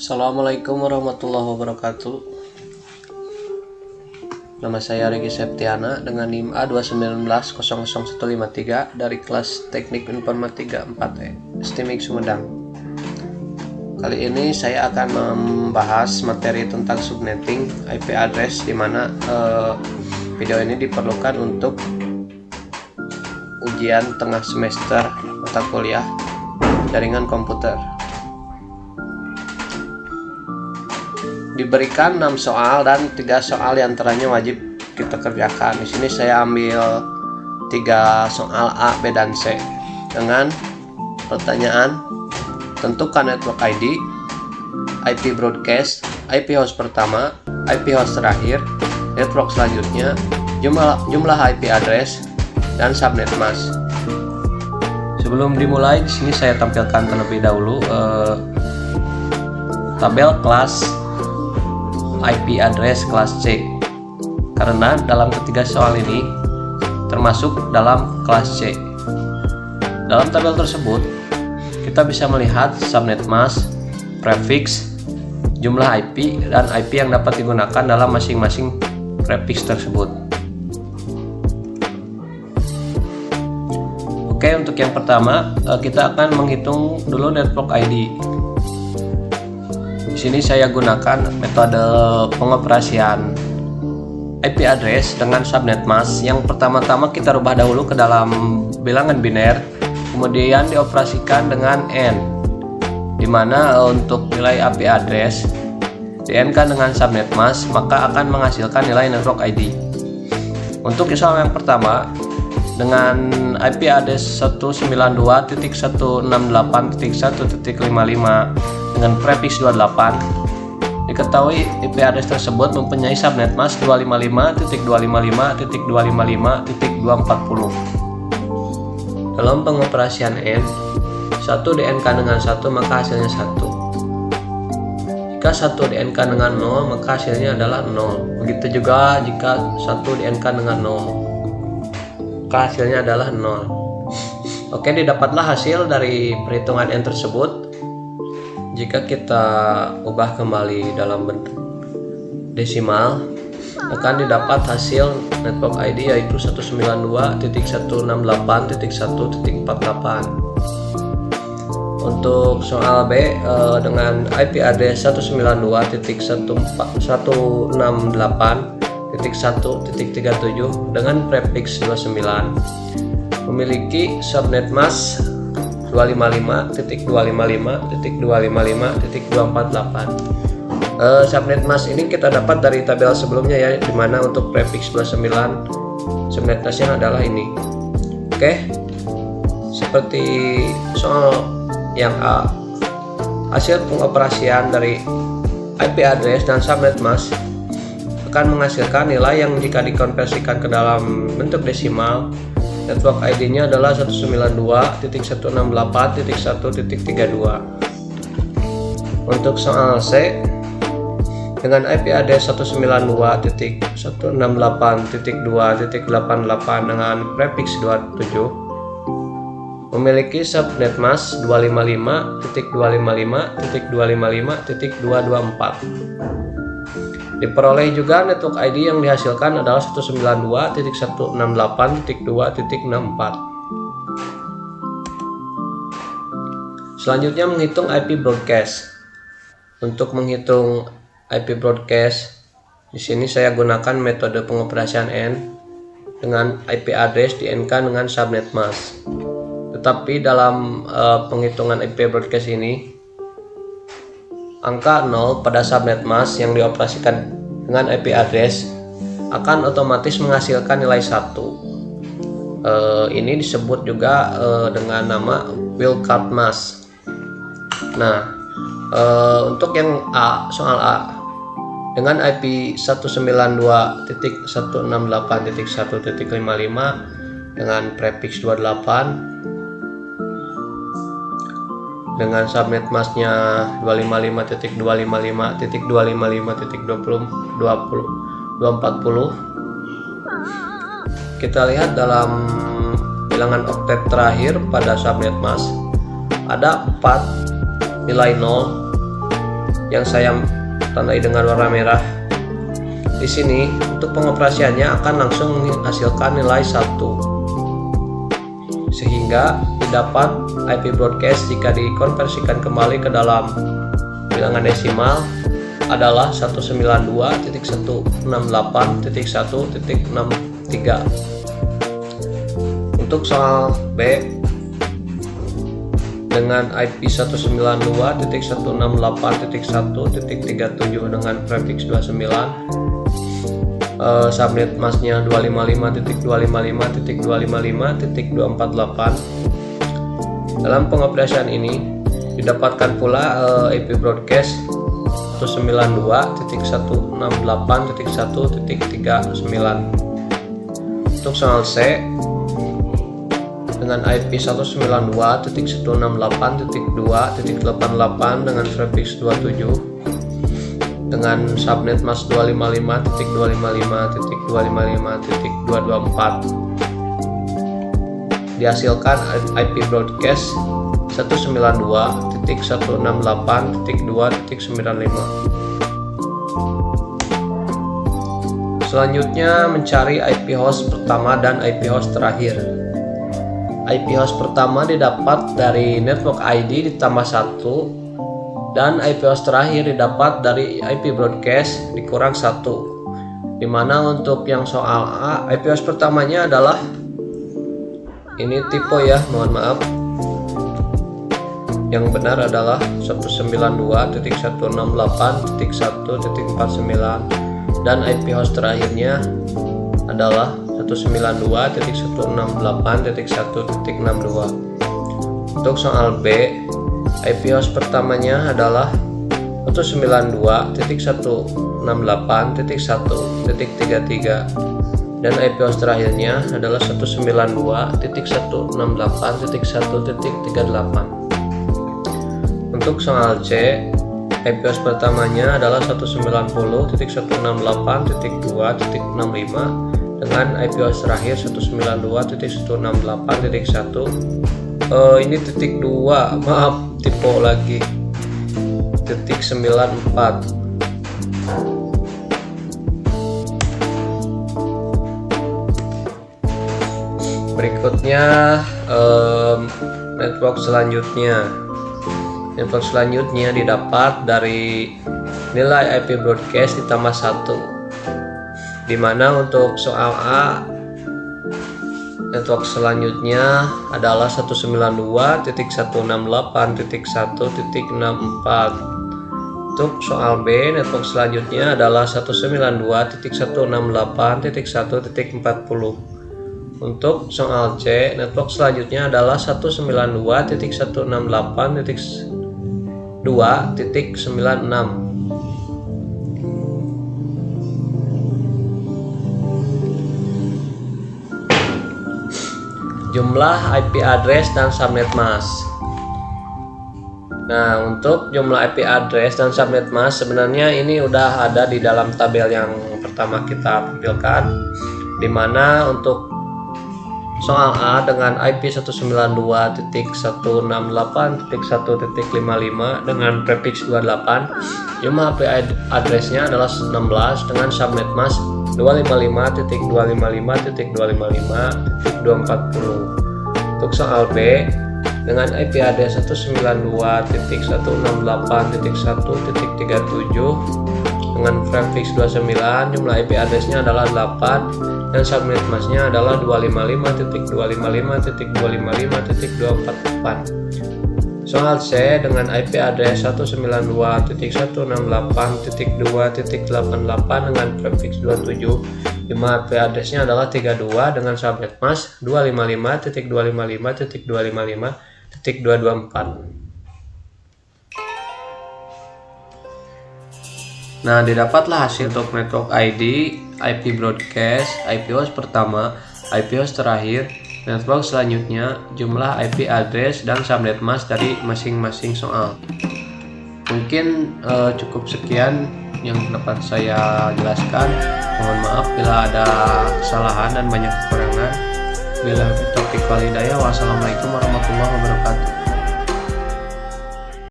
Assalamualaikum warahmatullahi wabarakatuh. Nama saya Regi Septiana dengan NIM A219000153 dari kelas Teknik Informatika 4E STIMIK Sumedang. Kali ini saya akan membahas materi tentang subnetting IP address, di mana video ini diperlukan untuk ujian tengah semester mata kuliah jaringan komputer. Diberikan 6 soal dan 3 soal diantaranya wajib kita kerjakan. Di sini saya ambil 3 soal A, B, dan C dengan pertanyaan: tentukan network ID, IP broadcast, IP host pertama, IP host terakhir, network selanjutnya, jumlah IP address, dan subnet mask. Sebelum dimulai, di sini saya tampilkan terlebih dahulu tabel kelas IP address kelas C, karena dalam ketiga soal ini termasuk dalam kelas C. Dalam tabel tersebut kita bisa melihat subnet mask, prefix, jumlah IP, dan IP yang dapat digunakan dalam masing-masing prefix tersebut. Oke, untuk yang pertama kita akan menghitung dulu network ID. Di sini saya gunakan metode pengoperasian IP address dengan subnet mask. Yang pertama-tama kita rubah dahulu ke dalam bilangan biner, kemudian dioperasikan dengan N, dimana untuk nilai IP address di N-kan dengan subnet mask, maka akan menghasilkan nilai network ID. Untuk soal yang pertama, dengan IP address 192.168.1.55 dengan prefix 28, diketahui IP address tersebut mempunyai subnet mask 255.255.240. Dalam pengoperasian N, 1 di-N-kan dengan 1 maka hasilnya 1. Jika 1 di-N-kan dengan 0 maka hasilnya adalah 0. Begitu juga jika 1 di-N-kan dengan 0 maka hasilnya adalah 0. Oke, didapatlah hasil dari perhitungan N tersebut. Jika kita ubah kembali dalam bentuk desimal, akan didapat hasil network ID yaitu 192.168.1.48. Untuk soal B, dengan IP address 192.168.1.37 dengan prefix 29, memiliki subnet mask 255.255.255.248. Subnet mask ini kita dapat dari tabel sebelumnya ya, dimana untuk prefix 29 subnet masknya adalah ini. Oke, seperti soal yang A, hasil pengoperasian dari IP address dan subnet mask akan menghasilkan nilai yang jika dikonversikan ke dalam bentuk desimal, network ID-nya adalah 192.168.1.32. Untuk soal C, dengan IP address 192.168.2.88 dengan prefix 27, memiliki subnet mask 255.255.255.224. Diperoleh juga network ID yang dihasilkan adalah 192.168.2.64. Selanjutnya menghitung IP broadcast. Untuk menghitung IP broadcast, di sini saya gunakan metode pengoperasian N dengan IP address di N-kan dengan subnet mask. Tetapi dalam penghitungan IP broadcast ini, angka 0 pada subnet mask yang dioperasikan dengan IP address akan otomatis menghasilkan nilai 1. Ini disebut juga dengan nama wildcard mask. Nah, untuk yang A, soal A, dengan IP 192.168.1.55 dengan prefix 28 dengan subnet masknya 255.255.240. Kita lihat dalam bilangan oktet terakhir pada subnet mask ada 4 nilai 0 yang saya tandai dengan warna merah. Di sini untuk pengoperasiannya akan langsung menghasilkan nilai 1, sehingga didapat IP broadcast jika dikonversikan kembali ke dalam bilangan desimal adalah 192.168.1.63. Untuk soal B, dengan IP 192.168.1.37 dengan prefix 29, subnet masknya 255.255.255.248. Dalam pengoperasian ini didapatkan pula IP broadcast 192.168.1.39. Untuk soal C, dengan IP 192.168.2.88 dengan prefix 27 dengan subnet mask 255.255.255.224, dihasilkan IP broadcast 192.168.2.95. Selanjutnya mencari IP host pertama dan IP host terakhir. IP host pertama didapat dari network ID ditambah 1, dan IP host terakhir didapat dari IP broadcast dikurang 1. Dimana untuk yang soal A, IP host pertamanya adalah ini typo ya, mohon maaf. Yang benar adalah 192.168.1.49, dan IP host terakhirnya adalah 192.168.1.62. Untuk soal B, IP host pertamanya adalah 192.168.1.33 dan IP host terakhirnya adalah 192.168.38. Untuk soal C, IP host pertamanya adalah 190.168.2.65 dengan IP host terakhir 192.168.1. Ini titik 2, maaf, typo lagi, titik 94. Berikutnya network selanjutnya didapat dari nilai IP broadcast ditambah 1, dimana untuk soal A, network selanjutnya adalah 192.168.1.64. Untuk soal B, network selanjutnya adalah 192.168.1.40. Untuk soal C, network selanjutnya adalah 192.168.2.96. Jumlah IP address dan subnet mask. Nah, untuk jumlah IP address dan subnet mask sebenarnya ini udah ada di dalam tabel yang pertama kita tampilkan, dimana untuk soal A dengan IP 192.168.1.55 dengan prefix 28, jumlah IP addressnya adalah 16 dengan subnet mask 255.255.255.240. Untuk soal B dengan IP address 192.168.1.37 dengan prefix 29, jumlah IP addressnya adalah 8 dan subnet masknya adalah 255.255.255.244. Soal C dengan IP address 192.168.2.88 dengan prefix 27, jumlah IP addressnya adalah 32 dengan subnet mask 255.255.225.224. Nah, didapatlah hasil untuk network ID, IP broadcast, IP host pertama, IP host terakhir, network selanjutnya, jumlah IP address dan subnet mask dari masing-masing soal. Mungkin cukup sekian yang dapat saya jelaskan. Mohon maaf bila ada kesalahan dan banyak kekurangan. Bila taufiq wal hidayah. Wassalamualaikum warahmatullahi wabarakatuh.